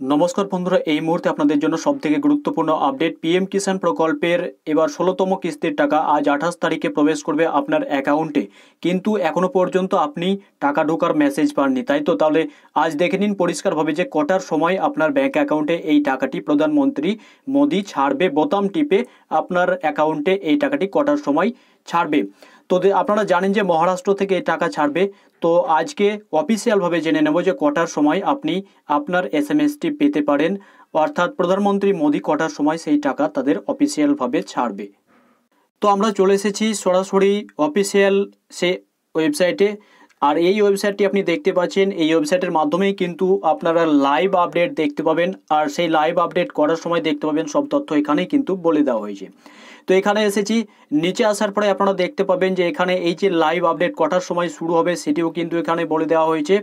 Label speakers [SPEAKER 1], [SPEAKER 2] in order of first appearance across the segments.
[SPEAKER 1] নমস্কার বন্ধুরা, এই মুহূর্তে আপনাদের জন্য সবথেকে গুরুত্বপূর্ণ আপডেট। পিএম কিষাণ প্রকল্পের এবার 16তম কিস্তির টাকা আজ 28 তারিখে প্রবেশ করবে আপনার অ্যাকাউন্টে, কিন্তু এখনো পর্যন্ত আপনি টাকা ঢোকার মেসেজ পাননি, তাই তো? তাহলে আজ দেখে নিন পরিষ্কারভাবে যে কটার সময় আপনার ব্যাংক অ্যাকাউন্টে এই টাকাটি প্রধানমন্ত্রী মোদি ছাড়বে। বোতাম টিপে আপনার অ্যাকাউন্টে এই টাকাটি কটার সময় ছাড়বে। তো আপনারা জানেন যে মহারাষ্ট্র থেকে এই টাকা ছাড়বে। তো আজকে অফিসিয়ালভাবে জেনে নেব যে কটার সময় আপনি আপনার এসএমএসটি পেতে পারেন, অর্থাৎ প্রধানমন্ত্রী মোদি কটার সময় সেই টাকা তাদের অফিসিয়ালভাবে ছাড়বে। তো আমরা চলে এসেছি সরাসরি অফিসিয়াল সে ওয়েবসাইটে। আর এই ওয়েবসাইটটি আপনি দেখতে পাচ্ছেন, এই ওয়েবসাইটের মাধ্যমেই কিন্তু আপনারা লাইভ আপডেট দেখতে পাবেন। আর সেই লাইভ আপডেট করার সময় দেখতে পাবেন সব তথ্য এখানেই কিন্তু বলে দেওয়া হয়েছে। তো এখানে এসেছি, নিচে আসার পরে আপনারা দেখতে পাবেন যে এখানে এই যে লাইভ আপডেট কটার সময় শুরু হবে সেটিও কিন্তু এখানে বলে দেওয়া হয়েছে।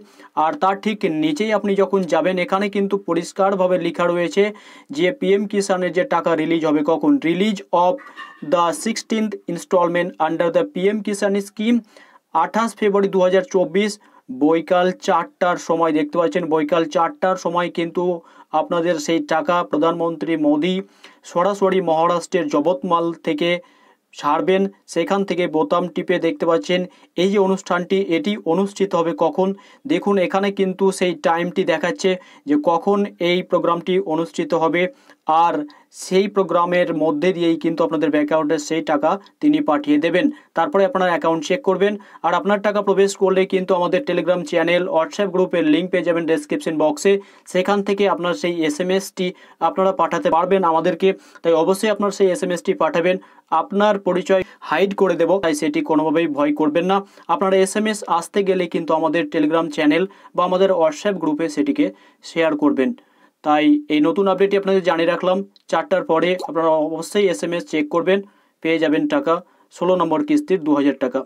[SPEAKER 1] আর তার ঠিক নিচেই আপনি যখন যাবেন এখানে কিন্তু পরিষ্কারভাবে লেখা রয়েছে যে পিএম কিষাণের যে টাকা রিলিজ হবে কখন। Release of the 16th instalment under the PM Kisan scheme 28 February 2024 বৈকাল 4টার সময় দেখতে পাচ্ছেন। বৈকাল 4টার সময় কিন্তু আপনাদের সেই টাকা প্রধানমন্ত্রী মোদি সরাসরি মহারাষ্ট্রের যবতমাল থেকে ছাড়বেন। সেখান থেকে বোতাম টিপে দেখতে পাচ্ছেন এই যে অনুষ্ঠানটি, এটি অনুষ্ঠিত হবে কখন। দেখুন এখানে কিন্তু সেই টাইমটি দেখাচ্ছে যে কখন এই প্রোগ্রামটি অনুষ্ঠিত হবে। আর সেই প্রোগ্রামের মধ্যে দিয়েই কিন্তু আপনাদের ব্যাংক অ্যাকাউন্টে সেই টাকা তিনি পাঠিয়ে দেবেন। তারপরে আপনার অ্যাকাউন্ট চেক করবেন। আর আপনার টাকা প্রবেশ করলে কিন্তু আমাদের টেলিগ্রাম চ্যানেল, হোয়াটসঅ্যাপ গ্রুপের লিঙ্ক পেয়ে যাবেন ডেসক্রিপশন বক্সে। সেখান থেকে আপনার সেই এসএমএসটি আপনারা পাঠাতে পারবেন আমাদেরকে। তাই অবশ্যই আপনার সেই এসএমএসটি পাঠাবেন। আপনার পরিচয় হাইড করে দেব, তাই সেটি কোনোভাবেই ভয় করবেন না। আপনারা এসএমএস আসতে গেলে কিন্তু আমাদের টেলিগ্রাম চ্যানেল বা আমাদের হোয়াটসঅ্যাপ গ্রুপে সেটিকে শেয়ার করবেন। তাই এই নতুন আপডেটটি আপনাদের জানিয়ে রাখলাম। 4টার পরে আপনারা অবশ্যই এসএমএস চেক করবেন, পেয়ে যাবেন টাকা 16 নম্বর কিস্তির 2000 টাকা।